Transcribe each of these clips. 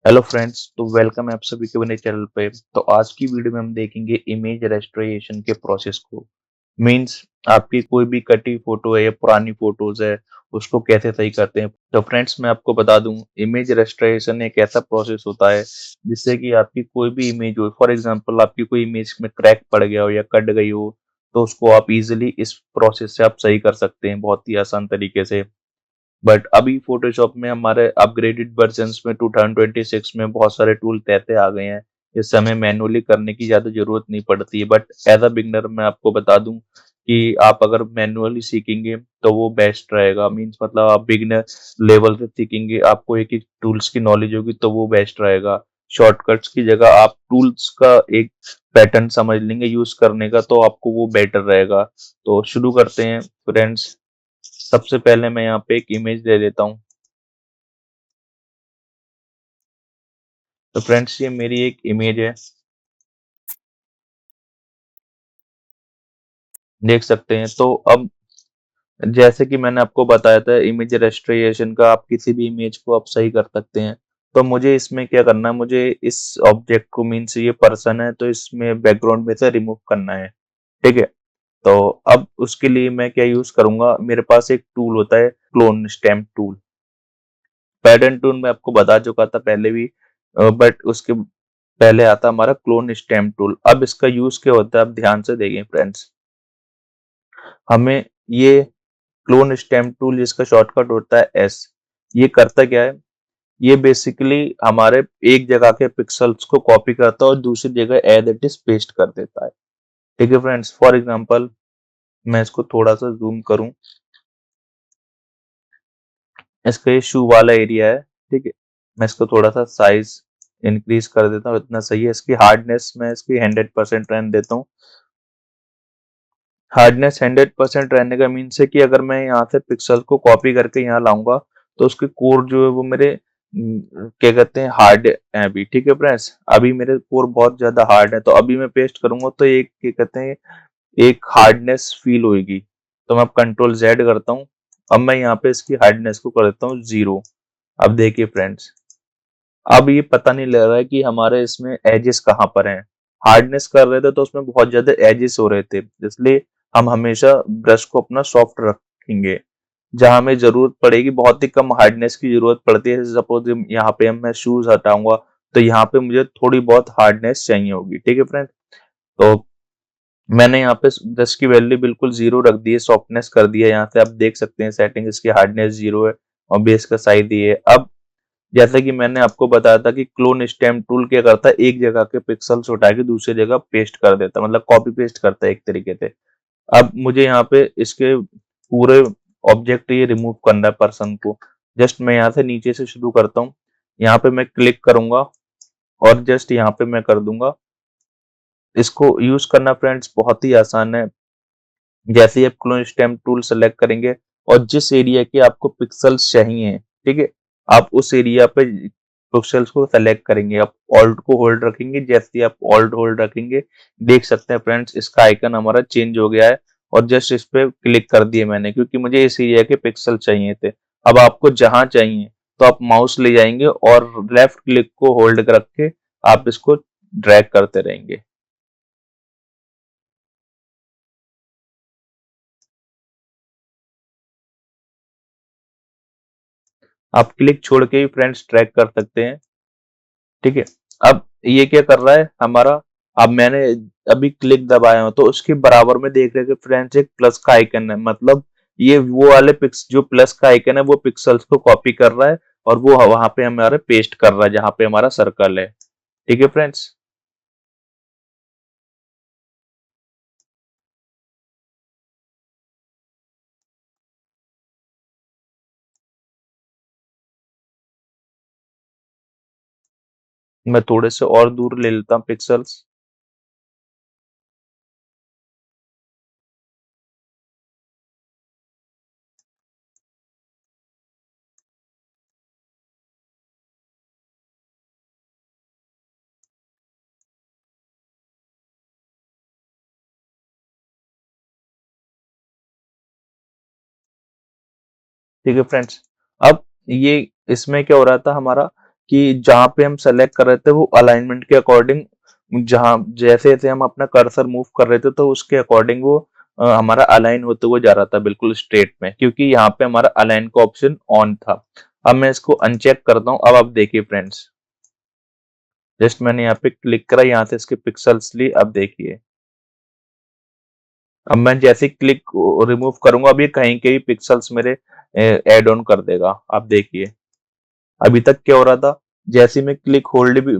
Hello friends, तो welcome है आप सभी के मेरे चैनल पे। तो आज की वीडियो में हम देखेंगे इमेज रेस्टोरेशन के प्रोसेस को। मींस आपकी कोई भी कटी फोटो है या पुरानी फोटोज है, उसको कैसे सही करते हैं। तो फ्रेंड्स, मैं आपको बता दूं, इमेज रेस्टोरेशन एक ऐसा प्रोसेस होता है जिससे कि आपकी कोई भी इमेज हो, फॉर एग्जांपल आपकी कोई इमेज में क्रैक पड़ गया हो या कट गई हो, तो उसको आप इजिली इस प्रोसेस से आप सही कर सकते हैं बहुत ही आसान तरीके से। बट अभी फोटोशॉप में हमारे अपग्रेडेड वर्जन्स में 2026 में बहुत सारे टूल कहते आ गए हैं। इससे हमें मैनुअली करने की ज्यादा जरूरत नहीं पड़ती है। बट एज अ बिगनर मैं आपको बता दूं कि आप अगर मैनुअली सीखेंगे तो वो बेस्ट रहेगा। मींस मतलब आप बिगनर लेवल से सीखेंगे, आपको एक एक टूल्स की नॉलेज होगी तो वो बेस्ट रहेगा। शॉर्टकट्स की जगह आप टूल्स का एक पैटर्न समझ लेंगे यूज करने का, तो आपको वो बेटर रहेगा। तो शुरू करते हैं फ्रेंड्स। सबसे पहले मैं यहाँ पे एक इमेज दे देता हूँ। तो फ्रेंड्स, ये मेरी एक इमेज है, देख सकते हैं। तो अब जैसे कि मैंने आपको बताया था, इमेज रेस्टोरेशन का आप किसी भी इमेज को आप सही कर सकते हैं। तो मुझे इसमें क्या करना है, मुझे इस ऑब्जेक्ट को, मीन्स ये पर्सन है, तो इसमें बैकग्राउंड में से रिमूव करना है। ठीक है। तो अब उसके लिए मैं क्या यूज करूंगा, मेरे पास एक टूल होता है clone stamp tool. Pattern tool मैं आपको बता चुका था पहले भी, बट उसके पहले आता हमारा क्लोन स्टैम्प टूल। अब इसका यूज क्या होता है, आप ध्यान से देखें फ्रेंड्स। हमें ये क्लोन स्टैम्प टूल, जिसका शॉर्टकट होता है एस, ये करता क्या है, ये बेसिकली हमारे एक जगह के पिक्सल्स को कॉपी करता है और दूसरी जगह एज इट इज पेस्ट कर देता है। ठीक है फ्रेंड्स, फॉर एग्जांपल मैं इसको थोड़ा सा जूम करूं। इसका ये शू वाला एरिया है। ठीक है। मैं इसको थोड़ा सा साइज इंक्रीज कर देता हूँ, इतना सही है। इसकी हार्डनेस मैं इसकी 100% रहने देता हूँ। हार्डनेस 100% रहने का मीन्स है कि अगर मैं यहाँ से पिक्सल को कॉपी करके यहाँ लाऊंगा तो उसके कोर जो है वो मेरे क्या कहते हैं, हार्ड है अभी। ठीक है फ्रेंड्स, अभी मेरे कोर बहुत ज्यादा हार्ड है, तो अभी मैं पेस्ट करूंगा तो एक क्या कहते हैं, एक हार्डनेस फील होगी। तो मैं कंट्रोल जेड करता हूँ। अब मैं यहाँ पे इसकी हार्डनेस को कर देता हूँ 0। अब देखिए फ्रेंड्स, अब ये पता नहीं लग रहा है कि हमारे इसमें एजेस कहाँ पर हैं। हार्डनेस कर रहे थे तो उसमें बहुत ज्यादा एजेस हो रहे थे, इसलिए हम हमेशा ब्रश को अपना सॉफ्ट रखेंगे। जहां हमें जरूरत पड़ेगी, बहुत ही कम हार्डनेस की जरूरत पड़ती है। सपोज यहाँ पे मैं शूज हटाऊंगा तो यहाँ पे मुझे थोड़ी बहुत हार्डनेस चाहिए होगी। ठीक है फ्रेंड। तो मैंने यहाँ पे ब्रश की वैल्यू बिल्कुल 0 रख दी है, सॉफ्टनेस कर दिया है। यहाँ से आप देख सकते हैं सेटिंग, इसकी हार्डनेस 0 है और बेस का साइज ये है। अब जैसा कि मैंने आपको बताया था कि क्लोन स्टैम्प टूल क्या करता है, एक जगह के पिक्सल्स उठा के दूसरी जगह पेस्ट कर देता है, मतलब कॉपी पेस्ट करता है एक तरीके से। अब मुझे यहाँ पे इसके पूरे ऑब्जेक्ट ये रिमूव करना है पर्सन को। जस्ट मैं यहाँ से नीचे से शुरू करता हूँ। यहाँ पे मैं क्लिक करूंगा और जस्ट यहाँ पे मैं कर दूंगा। इसको यूज करना फ्रेंड्स बहुत ही आसान है। जैसे ही आप क्लोन स्टैम्प टूल सेलेक्ट करेंगे और जिस एरिया के आपको पिक्सल्स चाहिए, ठीक है, आप उस एरिया पे पिक्सल्स को सेलेक्ट करेंगे। आप ऑल्ट को होल्ड रखेंगे। जैसे ही आप ऑल्ट होल्ड रखेंगे, देख सकते हैं फ्रेंड्स, इसका आइकन हमारा चेंज हो गया है। और जस्ट इस पे क्लिक कर दिए मैंने, क्योंकि मुझे इस एरिया के पिक्सल चाहिए थे। अब आपको जहां चाहिए तो आप माउस ले जाएंगे और लेफ्ट क्लिक को होल्ड रख के आप इसको ड्रैग करते रहेंगे। आप क्लिक छोड़ के ही फ्रेंड्स ट्रैक कर सकते हैं। ठीक है। अब ये क्या कर रहा है हमारा, अब मैंने अभी क्लिक दबाया हूं तो उसके बराबर में देख रहे हैं कि फ्रेंड्स एक प्लस का आइकन है। मतलब ये वो वाले पिक्स, जो प्लस का आइकन है वो पिक्सल्स को कॉपी कर रहा है और वो वहां पे हमारे पेस्ट कर रहा है जहां पे हमारा सर्कल है। ठीक है फ्रेंड्स। मैं थोड़े से और दूर ले लेता हूँ पिक्सल्स। ठीक है फ्रेंड्स। अब ये इसमें क्या हो रहा था हमारा, कि जहाँ पे हम सेलेक्ट कर रहे थे वो अलाइनमेंट के अकॉर्डिंग, जहाँ जैसे जैसे हम अपना कर्सर मूव कर रहे थे तो उसके अकॉर्डिंग वो हमारा अलाइन होते हुए जा रहा था बिल्कुल स्ट्रेट में, क्योंकि यहाँ पे हमारा अलाइन का ऑप्शन ऑन था। अब मैं इसको अनचेक करता हूँ। अब आप देखिए फ्रेंड्स, जस्ट मैंने यहाँ पे क्लिक करा, यहाँ से इसके पिक्सल्स ली। अब देखिए, अब मैं जैसे क्लिक रिमूव करूंगा, अब ये कहीं के भी पिक्सल्स मेरे ऐड ऑन कर देगा। आप देखिए, अभी तक क्या हो रहा था, जैसे ही मैं क्लिक होल्ड भी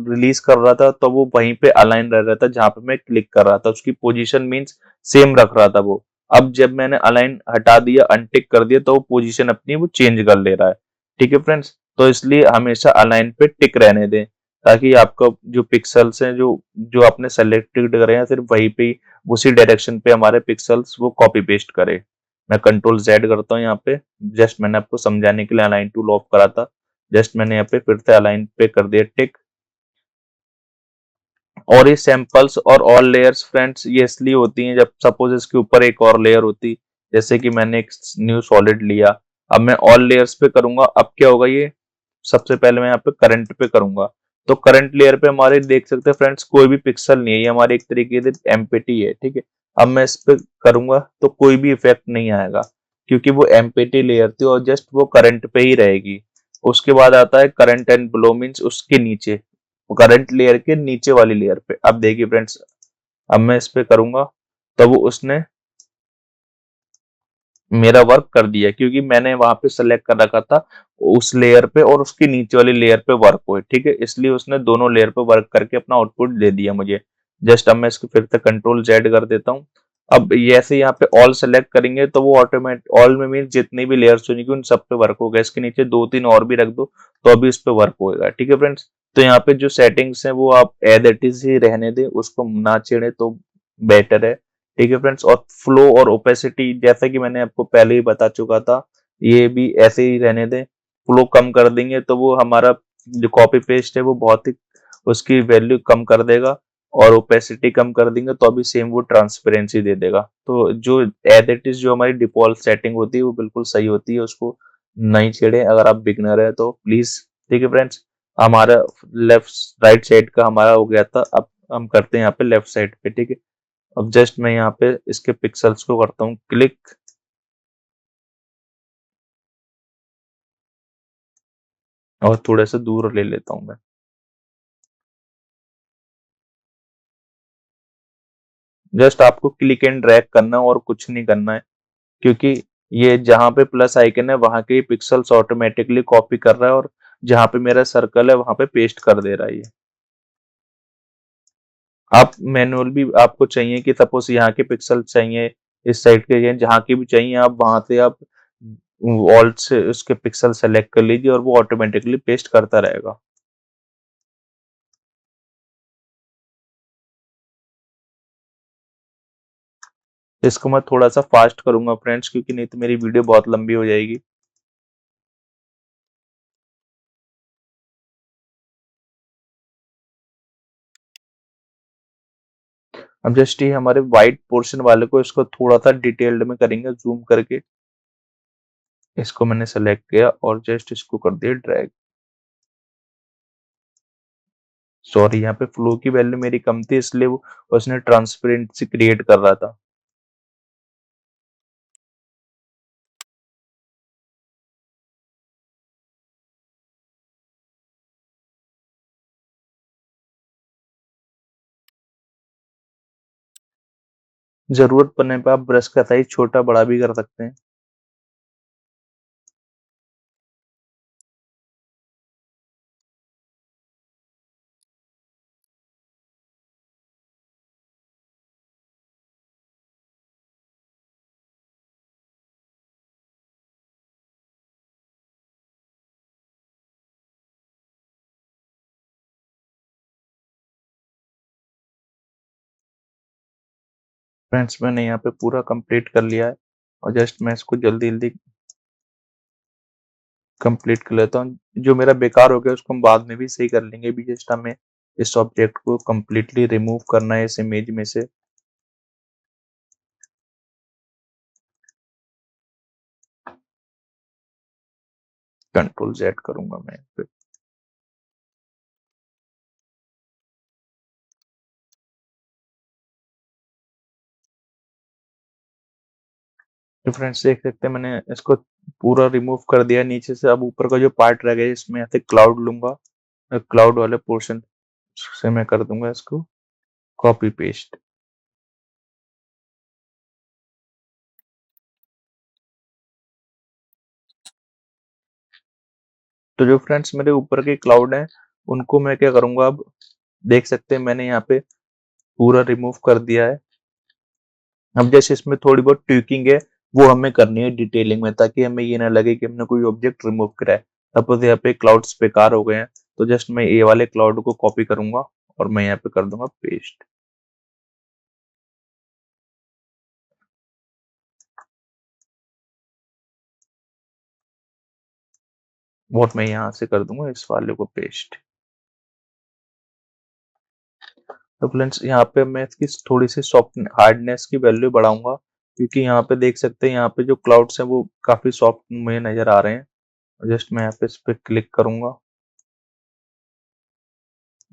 रिलीज कर रहा था तो वो वहीं पे अलाइन रह रहा था जहां पे मैं क्लिक कर रहा था, उसकी पोजीशन मींस सेम रख रहा था वो। अब जब मैंने अलाइन हटा दिया, अनटिक कर दिया, तो वो पोजीशन अपनी वो चेंज कर ले रहा है। ठीक है फ्रेंड्स, तो इसलिए हमेशा अलाइन पे टिक रहने दें, ताकि आपका जो पिक्सल्स हैं, जो जो आपने सेलेक्टेड करे हैं, सिर्फ वहीं पे उसी डायरेक्शन पे हमारे पिक्सल्स वो कॉपी पेस्ट करे। मैं कंट्रोल जेड करता हूँ यहाँ पे, जस्ट मैंने आपको समझाने के लिए अलाइन टूल ऑफ करा था। जस्ट मैंने यहाँ पे फिर से अलाइन पे कर दिया टिक। और ये सैंपल्स और ऑल लेयर्स फ्रेंड्स ये इसलिए होती हैं जब सपोज इसके ऊपर एक और लेयर होती, जैसे कि मैंने एक न्यू सॉलिड लिया, अब मैं ऑल लेयर्स पे करूंगा। अब क्या होगा, ये सबसे पहले मैं यहाँ पे करंट पे करूंगा, तो करंट लेयर पे हमारे देख सकते हैं फ्रेंड्स कोई भी पिक्सल नहीं है, ये हमारे एक तरीके से एम्प्टी है। ठीक है, अब मैं इस पे करूंगा तो कोई भी इफेक्ट नहीं आएगा, क्योंकि वो एम्प्टी लेयर थी और जस्ट वो करंट पे ही रहेगी। उसके बाद आता है करंट एंड ब्लो, मीन्स उसके नीचे, करंट लेयर के नीचे वाली लेयर पे। अब देखिए फ्रेंड्स, अब मैं इस पे करूंगा तो वो उसने मेरा वर्क कर दिया, क्योंकि मैंने वहां पे सेलेक्ट कर रखा था उस लेयर पे और उसकी नीचे वाली लेयर पे वर्क हुए। ठीक है, इसलिए उसने दोनों लेयर पे वर्क करके अपना आउटपुट दे दिया मुझे। जस्ट अब मैं इसको फिर से कंट्रोल जेड कर देता हूँ। अब जैसे यहाँ पे ऑल सेलेक्ट करेंगे तो वो ऑटोमेट ऑल में मीन जितनी भी लेयर्स होंगी उन सब पे वर्क होगा। इसके नीचे दो तीन और भी रख दो तो अभी इस पे वर्क होगा। ठीक है फ्रेंड्स, तो यहाँ पे जो सेटिंग्स हैं वो आप एज इट इज ही रहने दें, उसको ना छेड़े तो बेटर है। ठीक है फ्रेंड्स, और फ्लो और ओपेसिटी जैसा कि मैंने आपको पहले ही बता चुका था, ये भी ऐसे ही रहने दें। फ्लो कम कर देंगे तो वो हमारा जो कॉपी पेस्ट है वो बहुत ही उसकी वैल्यू कम कर देगा, और ओपेसिटी कम कर देंगे तो अभी सेम वो ट्रांसपेरेंसी दे देगा। तो जो एज इट इज जो हमारी डिफॉल्ट सेटिंग होती है वो बिल्कुल सही होती है, उसको नहीं छेड़े अगर आप बिगनर है तो प्लीज। ठीक है फ्रेंड्स, हमारा लेफ्ट राइट साइड का हमारा हो गया था। अब हम करते हैं यहाँ पे लेफ्ट साइड पे। ठीक है, अब जस्ट मैं यहाँ पे इसके पिक्सल्स को करता हूँ क्लिक, और थोड़े से दूर ले लेता हूँ मैं। जस्ट आपको क्लिक एंड ड्रैग करना है और कुछ नहीं करना है, क्योंकि ये जहां पे प्लस आइकन है वहां के पिक्सल्स ऑटोमेटिकली कॉपी कर रहा है, और जहां पे मेरा सर्कल है वहां पे पेस्ट कर दे रहा है ये। आप मैनुअल भी आपको चाहिए कि सपोज यहाँ के पिक्सल चाहिए, इस साइड के चाहिए, जहाँ की भी चाहिए आप वहां से आप ऑल्ट से उसके पिक्सल सेलेक्ट कर लीजिए और वो ऑटोमेटिकली पेस्ट करता रहेगा। इसको मैं थोड़ा सा फास्ट करूंगा फ्रेंड्स, क्योंकि नहीं तो मेरी वीडियो बहुत लंबी हो जाएगी। अब जस्ट ये हमारे व्हाइट पोर्शन वाले को इसको थोड़ा सा डिटेल्ड में करेंगे जूम करके। इसको मैंने सेलेक्ट किया और जस्ट इसको कर दिया ड्रैग। सॉरी, यहाँ पे फ्लो की वैल्यू मेरी कम थी इसलिए वो उसने ट्रांसपेरेंसी क्रिएट कर रहा था। जरूरत पड़ने पे आप ब्रश का साइज छोटा बड़ा भी कर सकते हैं। फ्रेंड्स, मैंने यहाँ पे पूरा कंप्लीट कर लिया है, और जस्ट मैं इसको जल्दी जल्दी कंप्लीट कर लेता हूँ। जो मेरा बेकार हो गया उसको हम बाद में भी सही कर लेंगे। अभी जस्ट हमें इस ऑब्जेक्ट को कंप्लीटली रिमूव करना है इस इमेज में से। कंट्रोल जेड करूंगा मैं फिर। तो फ्रेंड्स देख सकते हैं मैंने इसको पूरा रिमूव कर दिया नीचे से। अब ऊपर का जो पार्ट रह गया इसमें यहाँ से क्लाउड लूंगा, क्लाउड वाले पोर्शन से मैं कर दूंगा इसको कॉपी पेस्ट। तो जो फ्रेंड्स मेरे ऊपर के क्लाउड हैं उनको मैं क्या करूंगा, अब देख सकते हैं मैंने यहाँ पे पूरा रिमूव कर दिया है। अब जैसे इसमें थोड़ी बहुत ट्विकिंग है वो हमें करनी है डिटेलिंग में, ताकि हमें ये ना लगे कि हमने कोई ऑब्जेक्ट रिमूव करा है। सपोज यहाँ पे क्लाउड्स बेकार हो गए हैं, तो जस्ट मैं ये वाले क्लाउड को कॉपी करूंगा और मैं यहाँ पे कर दूंगा पेस्ट। और मैं यहाँ से कर दूंगा इस वाले को पेस्ट। तो फ्रेंड्स यहाँ पे मैं इसकी थोड़ी सी सॉफ्ट हार्डनेस की वैल्यू बढ़ाऊंगा, क्योंकि यहाँ पे देख सकते हैं यहाँ पे जो क्लाउड्स हैं वो काफी सॉफ्ट मुझे नजर आ रहे हैं। जस्ट मैं यहाँ पे इस पे क्लिक करूंगा,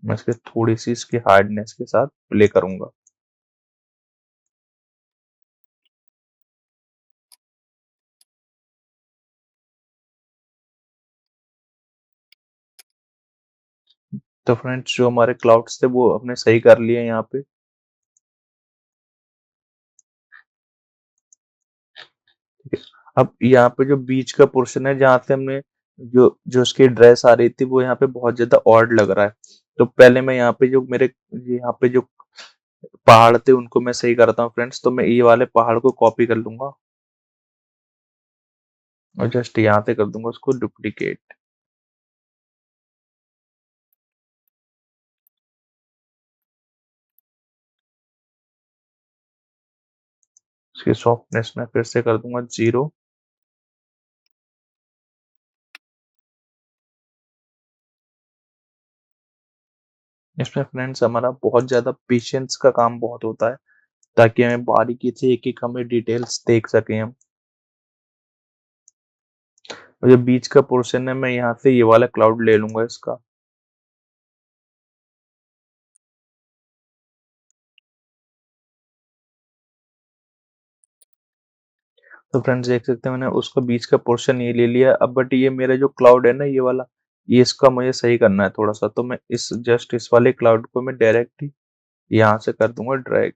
मैं इसके थोड़ी सी इसकी हार्डनेस के साथ प्ले करूंगा। तो फ्रेंड्स जो हमारे क्लाउड्स थे वो हमने सही कर लिए यहाँ पे। ठीक है। अब यहाँ पे जो बीच का पोर्शन है जहाँ से हमने जो जो उसकी ड्रेस आ रही थी वो यहाँ पे बहुत ज्यादा ऑड लग रहा है। तो पहले मैं यहाँ पे जो मेरे यहाँ पे जो पहाड़ थे उनको मैं सही करता हूँ फ्रेंड्स। तो मैं ये वाले पहाड़ को कॉपी कर लूंगा और जस्ट यहाँ से कर दूंगा उसको डुप्लीकेट। इसकी सॉफ्टनेस में फिर से कर दूंगा 0। इसमें फ्रेंड्स हमारा बहुत ज्यादा पेशेंस का काम बहुत होता है, ताकि हमें बारीकी से एक एक हमें डिटेल्स देख सकें हम। और जो बीच का पोर्शन है मैं यहाँ से ये वाला क्लाउड ले लूंगा इसका। तो फ्रेंड्स देख सकते हैं मैंने उसका बीच का पोर्शन ये ले लिया। अब बट ये मेरा जो क्लाउड है ना ये वाला, ये इसका मुझे सही करना है थोड़ा सा। तो मैं इस जस्ट इस वाले क्लाउड को मैं डायरेक्ट ही यहाँ से कर दूंगा ड्रैग।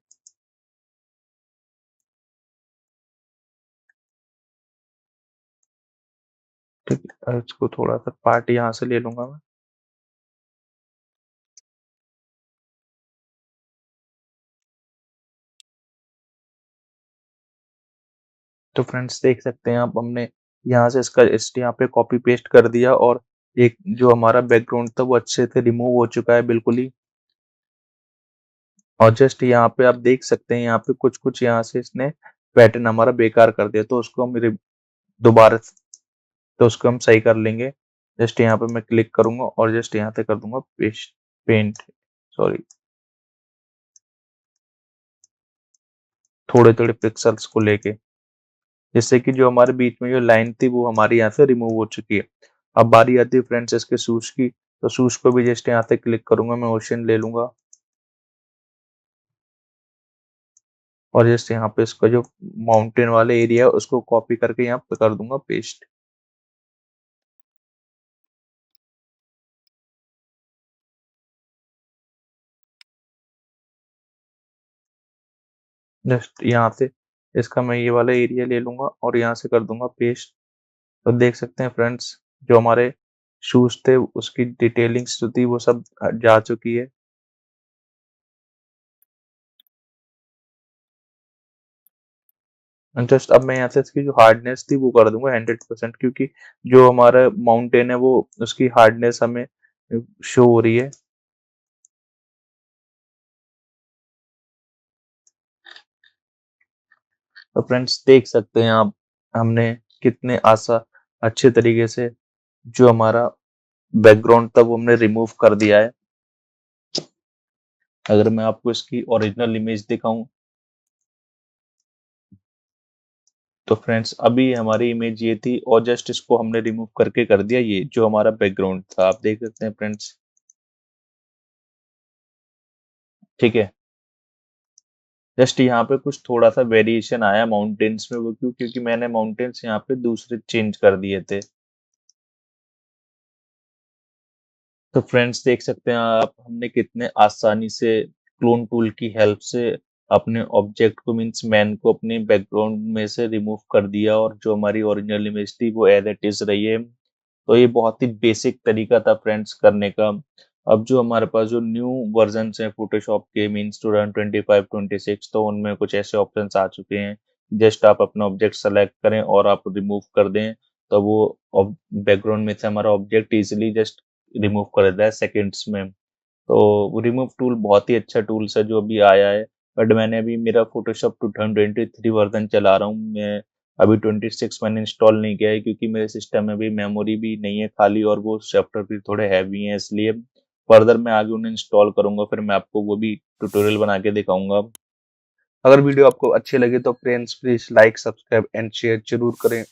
ठीक है, इसको थोड़ा सा पार्ट यहाँ से ले लूंगा मैं। तो फ्रेंड्स देख सकते हैं आप हमने यहाँ से इसका इस यहाँ पे कॉपी पेस्ट कर दिया, और एक जो हमारा बैकग्राउंड था वो अच्छे से रिमूव हो चुका है बिल्कुल ही। और जस्ट यहाँ पे आप देख सकते हैं यहाँ पे कुछ कुछ यहाँ से इसने पैटर्न हमारा बेकार कर दिया, तो उसको हम दोबारा तो उसको हम सही कर लेंगे। जस्ट यहाँ पे मैं क्लिक करूंगा और जस्ट यहाँ से कर दूंगा पेस्ट पेंट, सॉरी, थोड़े थोड़े पिक्सल्स को लेके, जिससे कि जो हमारे बीच में जो लाइन थी वो हमारी यहाँ से रिमूव हो चुकी है। अब बारी आती है फ्रेंड्स इसके शूज की। तो शूज को भी जस्ट यहाँ से क्लिक करूंगा, मैं ओशन ले लूंगा और जस्ट यहाँ पे इसका जो माउंटेन वाले एरिया है उसको कॉपी करके यहाँ पे कर दूंगा पेस्ट। जस्ट यहाँ से इसका मैं ये वाला एरिया ले लूंगा और यहाँ से कर दूंगा पेस्ट। तो देख सकते हैं फ्रेंड्स जो हमारे शूज थे उसकी डिटेलिंग्स जो थी वो सब जा चुकी है। जस्ट अब मैं यहाँ से इसकी जो हार्डनेस थी वो कर दूंगा 100%, क्योंकि जो हमारा माउंटेन है वो उसकी हार्डनेस हमें शो हो रही है। तो फ्रेंड्स देख सकते हैं आप हमने कितने अच्छे तरीके से जो हमारा बैकग्राउंड था वो हमने रिमूव कर दिया है। अगर मैं आपको इसकी ओरिजिनल इमेज दिखाऊं तो फ्रेंड्स अभी हमारी इमेज ये थी, और जस्ट इसको हमने रिमूव करके कर दिया ये जो हमारा बैकग्राउंड था, आप देख सकते हैं फ्रेंड्स। ठीक है। जस्ट यहाँ पे कुछ थोड़ा सा वेरिएशन आया माउंटेन्स में, वो क्यों, क्योंकि मैंने माउंटेन्स यहाँ पे दूसरे चेंज कर दिए थे। तो फ्रेंड्स देख सकते हैं आप, हमने कितने आसानी से क्लोन टूल की हेल्प से अपने ऑब्जेक्ट को, मीन्स मैन को, अपने बैकग्राउंड में से रिमूव कर दिया, और जो हमारी ओरिजिनल इमेज थी वो एज इट इज रही है। तो ये बहुत ही बेसिक तरीका था फ्रेंड्स करने का। अब जो हमारे पास जो न्यू वर्जन है फोटोशॉप के, मीन्स 2025 26, तो उनमें कुछ ऐसे ऑप्शन आ चुके हैं, जस्ट आप अपना ऑब्जेक्ट सेलेक्ट करें और आप रिमूव कर दें, तो वो बैकग्राउंड में से हमारा ऑब्जेक्ट इजिली जस्ट रिमूव कर देता है सेकेंड्स में। तो रिमूव टूल बहुत ही अच्छा टूल्स है जो अभी आया है। बट मैंने अभी मेरा फोटोशॉप 2023 वर्जन चला रहा हूँ मैं, अभी 26 मैंने इंस्टॉल नहीं किया है, क्योंकि मेरे सिस्टम में भी मेमोरी भी नहीं है खाली, और वो सॉफ्टवेयर भी थोड़े हैवी हैं, इसलिए फर्दर मैं आगे उन्हें इंस्टॉल करूंगा, फिर मैं आपको वो भी ट्यूटोरियल बना के दिखाऊंगा। अगर वीडियो आपको अच्छी लगे तो friends please like, subscribe and share जरूर करें।